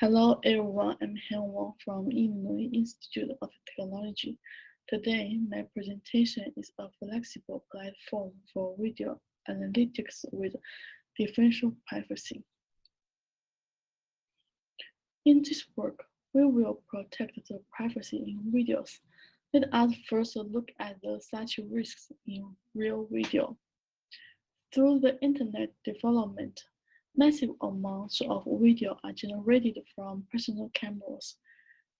Hello everyone, I'm Han Wang from Illinois Institute of Technology. Today, my presentation is a flexible platform for video analytics with differential privacy. In this work, we will protect the privacy in videos. Let us first look at the such risks in real video. Through the internet development, massive amounts of video are generated from personal cameras,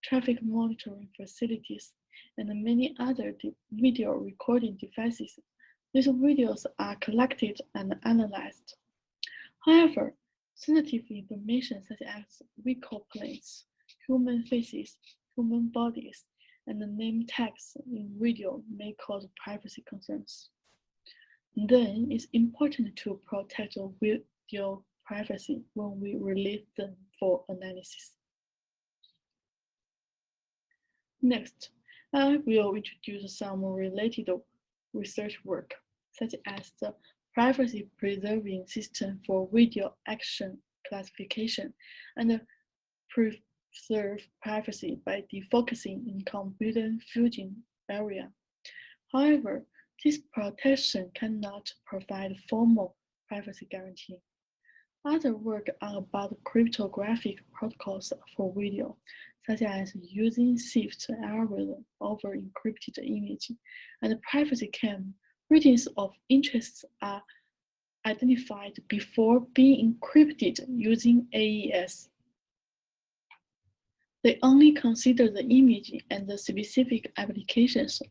traffic monitoring facilities, and many other video recording devices. These videos are collected and analyzed. However, sensitive information such as vehicle plates, human faces, human bodies, and name tags in video may cause privacy concerns. Then it's important to protect the video privacy when we release them for analysis. Next, I will introduce some related research work, such as the privacy-preserving system for video action classification and preserve privacy by defocusing in computer fusion area. However, this protection cannot provide formal privacy guarantee. Other work are about cryptographic protocols for video, such as using SIFT algorithm over encrypted image, and privacy can. Regions of interest are identified before being encrypted using AES. They only consider the image and the specific applications.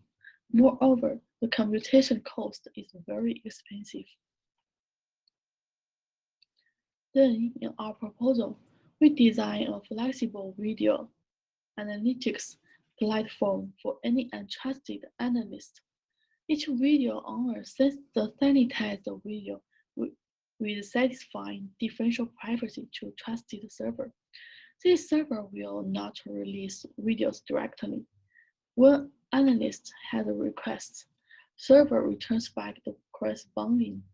Moreover, the computation cost is very expensive. Then, in our proposal, we design a flexible video analytics platform for any untrusted analyst. Each video owner sets the sanitized video with satisfying differential privacy to trusted server. This server will not release videos directly. When analyst has a request, server returns back the corresponding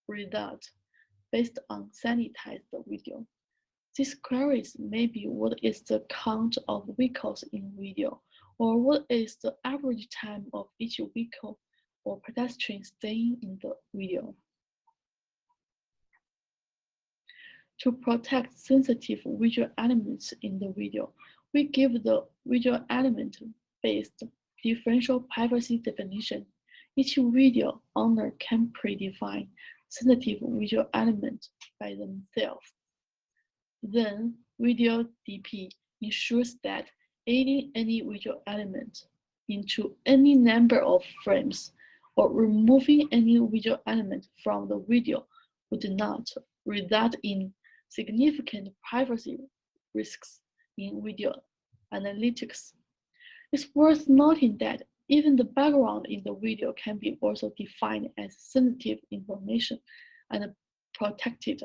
result based on sanitized video. These queries may be what is the count of vehicles in video, or what is the average time of each vehicle or pedestrian staying in the video. To protect sensitive visual elements in the video, we give the visual element-based differential privacy definition. Each video owner can predefine sensitive visual elements by themselves. Then, VideoDP ensures that adding any visual element into any number of frames or removing any visual element from the video would not result in significant privacy risks in video analytics. It's worth noting that even the background in the video can be also defined as sensitive information and protected.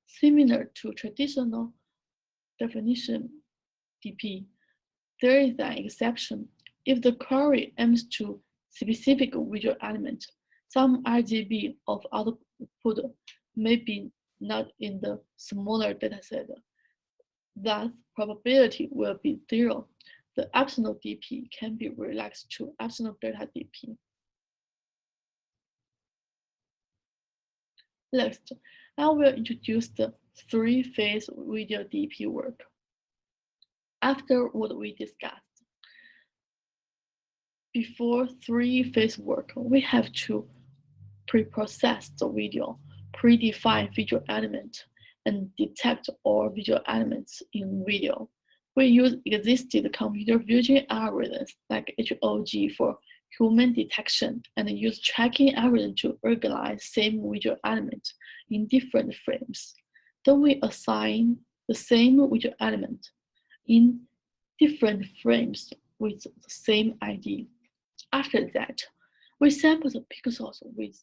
Similar to traditional definition DP, there is an exception. If the query aims to specific visual element, some RGB of output may be not in the smaller dataset. Thus, probability will be zero. The absolute DP can be relaxed to absolute delta DP. Next, I will introduce the three-phase VideoDP work. After what we discussed, before three-phase work, we have to pre-process the video, predefine visual element, and detect all visual elements in video. We use existing computer vision algorithms like HOG for human detection and use tracking algorithms to organize same visual element in different frames. Then we assign the same visual element in different frames with the same ID. After that, we sample the pixels with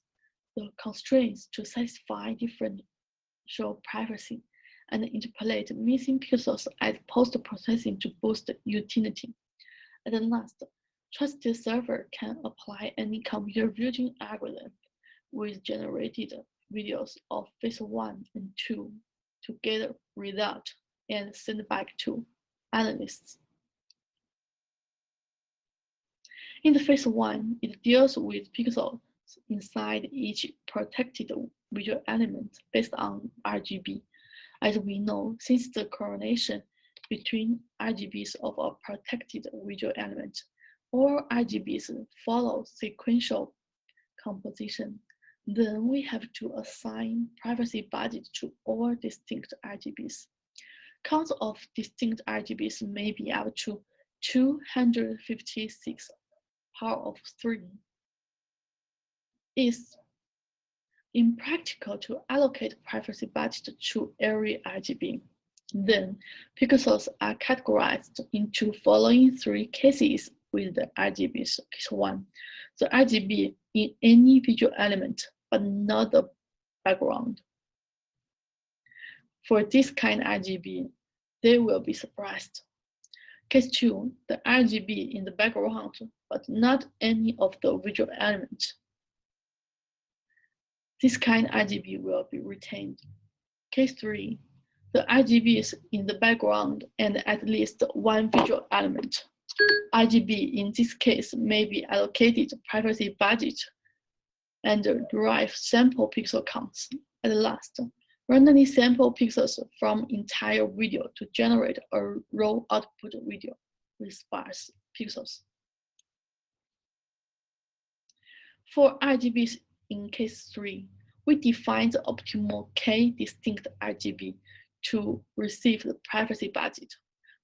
the constraints to satisfy differential privacy and interpolate missing pixels as post-processing to boost utility. And last, trusted server can apply any computer vision algorithm with generated videos of phase 1 and 2 to get result and sent back to analysts. In the phase 1, it deals with pixels inside each protected visual element based on RGB. As we know, since the correlation between RGBs of a protected visual element, all RGBs follow sequential composition, then we have to assign privacy budget to all distinct RGBs. Counts of distinct RGBs may be up to 256 power of 3. It's impractical to allocate privacy budget to every RGB. Then, pixels are categorized into following 3 cases with the RGBs. Case 1, the RGB in any visual element, but not the background. For this kind of RGB, they will be suppressed. Case 2, the RGB in the background, but not any of the visual elements. This kind of RGB will be retained. Case 3, the RGB is in the background and at least one visual element. RGB in this case may be allocated privacy budget and derive sample pixel counts. At last, randomly sample pixels from entire video to generate a raw output video with sparse pixels. For RGBs in case 3, we define the optimal K distinct RGB to receive the privacy budget,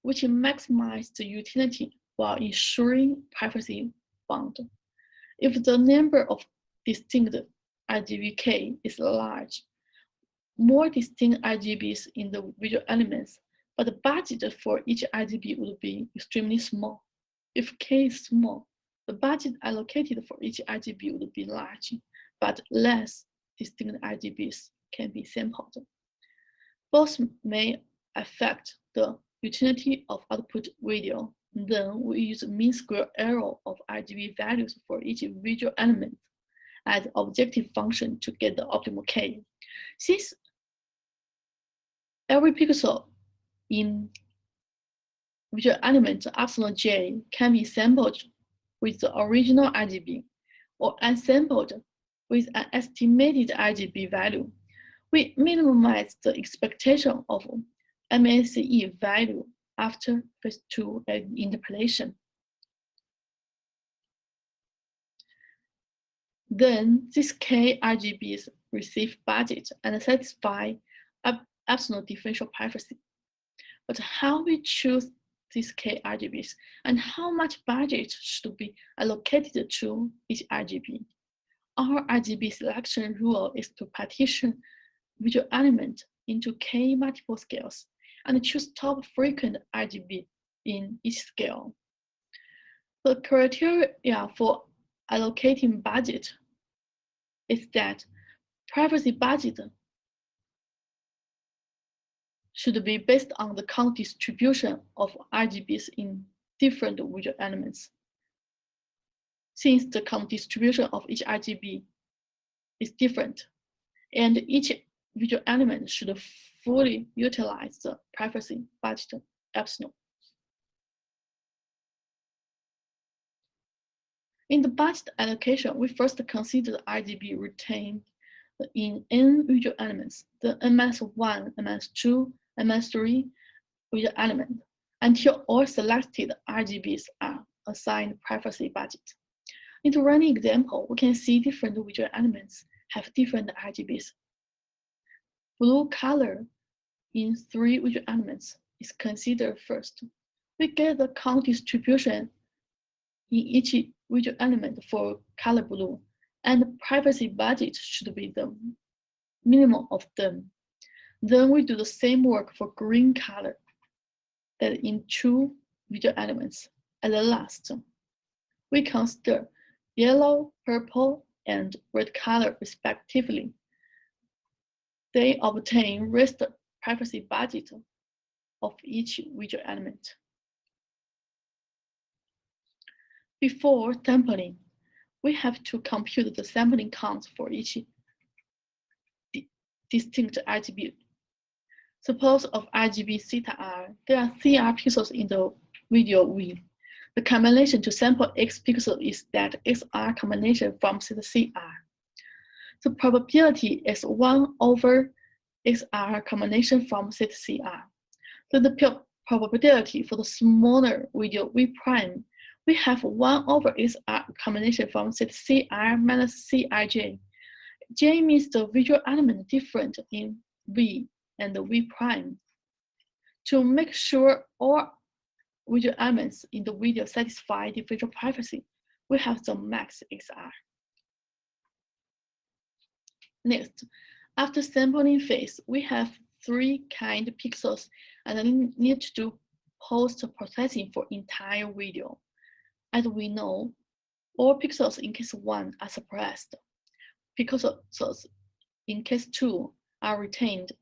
which maximizes the utility while ensuring privacy bound. If the number of distinct RGB K is large, more distinct RGBs in the visual elements, but the budget for each RGB would be extremely small. If K is small, the budget allocated for each RGB would be large, but less distinct RGBs can be sampled. Both may affect the utility of output video. Then we use mean square error of RGB values for each visual element as objective function to get the optimal K. Since every pixel in visual element epsilon j can be sampled with the original RGB or unsampled with an estimated RGB value, we minimize the expectation of MACE value after phase 2 interpolation. Then these K RGBs receive budget and satisfy epsilon differential privacy. But how we choose these K RGBs and how much budget should be allocated to each RGB? Our RGB selection rule is to partition visual element into K multiple scales and choose top frequent RGB in each scale. The criteria for allocating budget is that privacy budget should be based on the count distribution of RGBs in different visual elements. Since the count distribution of each RGB is different, and each visual element should fully utilize the privacy budget epsilon. In the budget allocation, we first consider the RGB retained in n visual elements, the n-1, n-2, n-3 visual element, until all selected RGBs are assigned privacy budget. In the running example, we can see different visual elements have different RGBs. Blue color in 3 visual elements is considered first. We get the count distribution in each visual element for color blue, and the privacy budget should be the minimum of them. Then we do the same work for green color, that in 2 visual elements. At the last, we consider yellow, purple, and red color respectively. They obtain raised privacy budget of each visual element. Before sampling, we have to compute the sampling count for each distinct RGB. Suppose of RGB theta R, there are CR pixels in the video V. The combination to sample X pixel is that XR combination from theta CR. The probability is 1 over XR combination from theta CR. So the probability for the smaller video V prime, we have 1 over XR combination from theta CR minus CRJ. J means the visual element different in V and V prime. To make sure all visual elements in the video satisfy differential privacy, we have the max XR. Next, after sampling phase, we have 3 kind of pixels and need to do post-processing for entire video. As we know, all pixels in case 1 are suppressed. Pixels in case 2 are retained.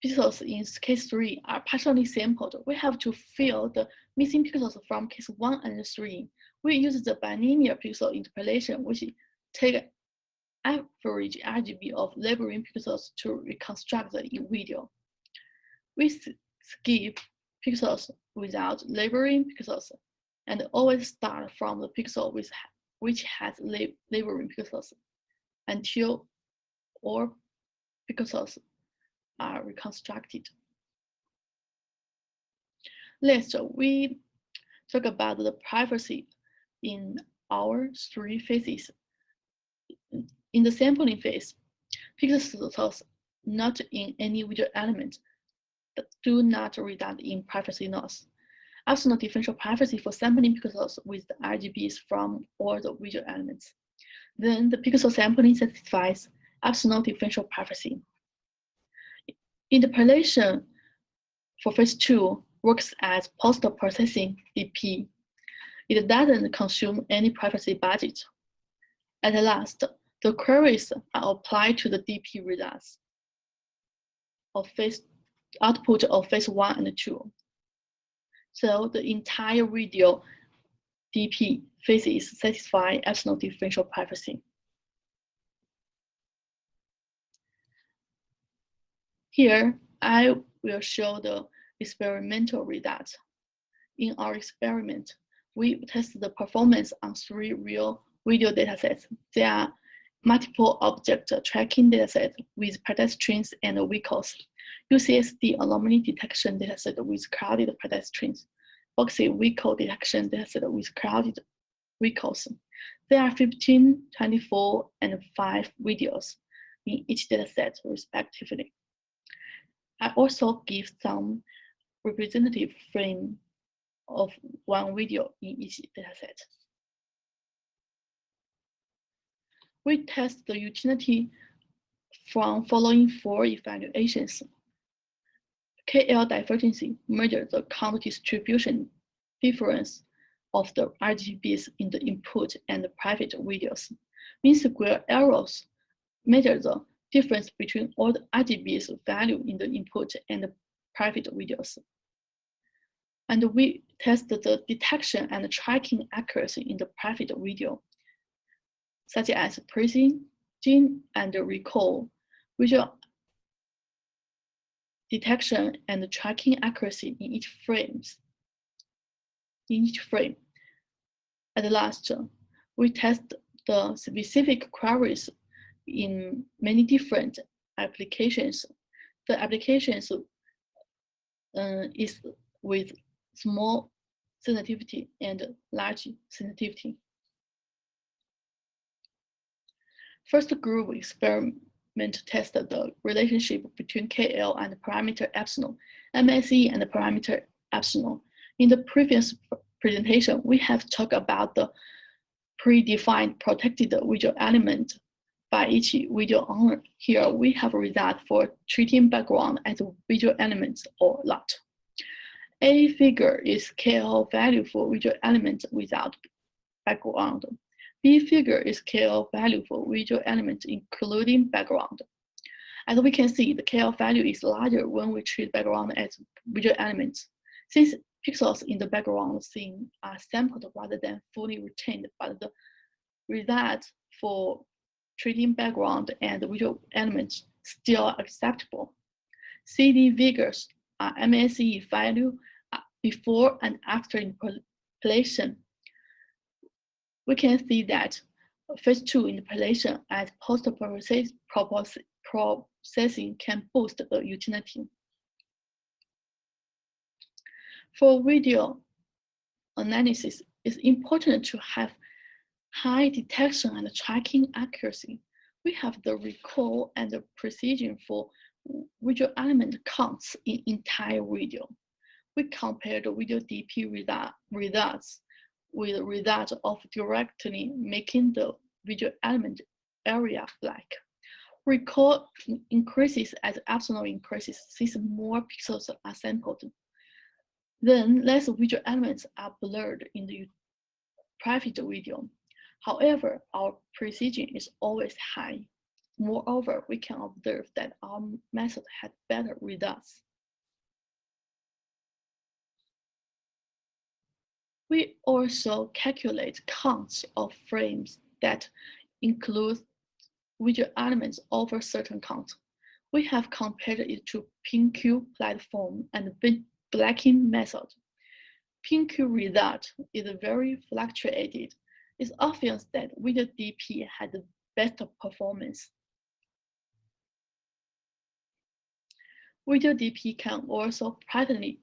Pixels in case 3 are partially sampled. We have to fill the missing pixels from case 1 and 3. We use the bilinear pixel interpolation, which take average RGB of labeling pixels to reconstruct the video. We skip pixels without labeling pixels and always start from the pixel which has labeling pixels until all pixels are reconstructed. Next, we talk about the privacy in our 3 phases. In the sampling phase, pixels not in any visual element do not result in privacy loss. Absolute differential privacy for sampling pixels with the RGBs from all the visual elements. Then the pixel sampling satisfies absolute differential privacy. Interpolation for phase 2 works as post-processing DP. It doesn't consume any privacy budget. At last, the queries are applied to the DP results of output of phase 1 and 2. So the entire video DP phases satisfy absolute differential privacy. Here, I will show the experimental results. In our experiment, we tested the performance on 3 real video datasets. There are multiple object tracking datasets with pedestrians and vehicles, UCSD anomaly detection dataset with crowded pedestrians, Foxy vehicle detection dataset with crowded vehicles. There are 15, 24, and 5 videos in each dataset respectively. I also give some representative frame of 1 video in each dataset. We test the utility from following 4 evaluations. KL divergency measures the count distribution difference of the RGBs in the input and the private videos. Mean square errors measure the difference between all the RGBs value in the input and the private videos. And we test the detection and tracking accuracy in the private video, such as precision and recall, visual detection and tracking accuracy in each frame. At last, we test the specific queries in many different applications. The applications is with small sensitivity and large sensitivity. First group experiment tested the relationship between KL and parameter epsilon, MSE and parameter epsilon. In the previous presentation, we have talked about the predefined protected visual element by each video owner. Here we have a result for treating background as a visual element or not. A figure is KL value for visual element without background. B figure is KL value for visual elements including background. As we can see, the KL value is larger when we treat background as visual elements. Since pixels in the background scene are sampled rather than fully retained, but the result for treating background and visual elements still acceptable. CD figures are MSE value before and after interpolation. We can see that phase 2 interpolation at post-processing can boost the utility. For video analysis, it's important to have high detection and tracking accuracy. We have the recall and the precision for visual element counts in entire video. We compare the VideoDP results with the result of directly making the visual element area black. Recall increases as epsilon increases since more pixels are sampled. Then less visual elements are blurred in the private video. However, our precision is always high. Moreover, we can observe that our method had better results. We also calculate counts of frames that include visual elements over certain count. We have compared it to PinQ platform and blacking method. PinQ result is very fluctuated. It's obvious that VideoDP had the best performance. VideoDP can also privately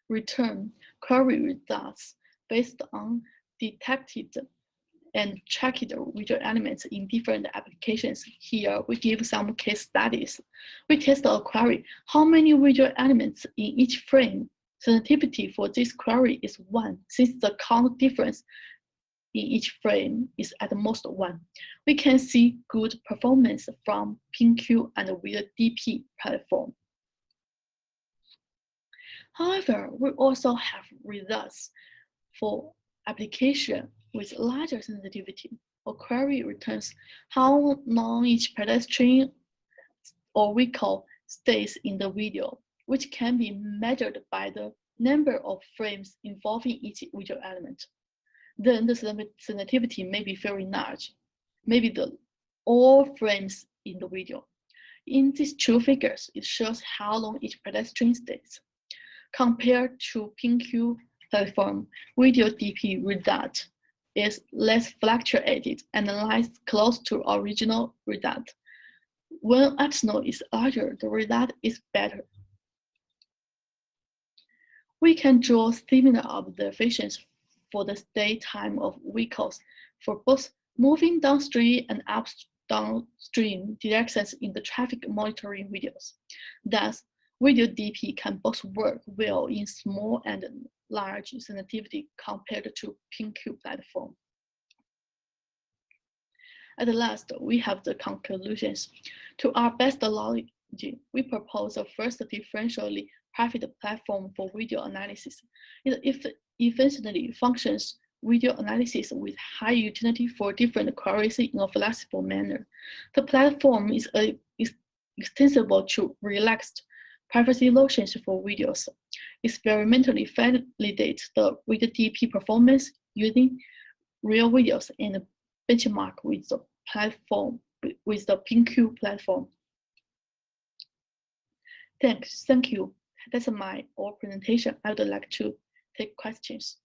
return query results based on detected and tracked visual elements in different applications. Here, we give some case studies. We test a query. How many visual elements in each frame? Sensitivity for this query is 1, since the count difference in each frame is at most 1. We can see good performance from PinQ and VideoDP platform. However, we also have results for application with larger sensitivity. A query returns how long each pedestrian or vehicle stays in the video, which can be measured by the number of frames involving each visual element. Then the sensitivity may be very large, maybe all frames in the video. In these two figures, it shows how long each pedestrian stays. Compared to PinQ platform, VideoDP result is less fluctuated and lies close to original result. When epsilon is larger, the result is better. We can draw similar observations for the stay time of vehicles for both moving downstream and downstream directions in the traffic monitoring videos. Thus, VideoDP can both work well in small and large sensitivity compared to PinQ platform. At last, we have the conclusions. To our best knowledge, we propose the first differentially private platform for video analysis. It efficiently functions video analysis with high utility for different queries in a flexible manner. The platform is extensible to relaxed privacy notions for videos. Experimentally validate the VideoDP performance using real videos and benchmark with the platform, with the PinQ platform. Thank you. That's my presentation. I would like to take questions.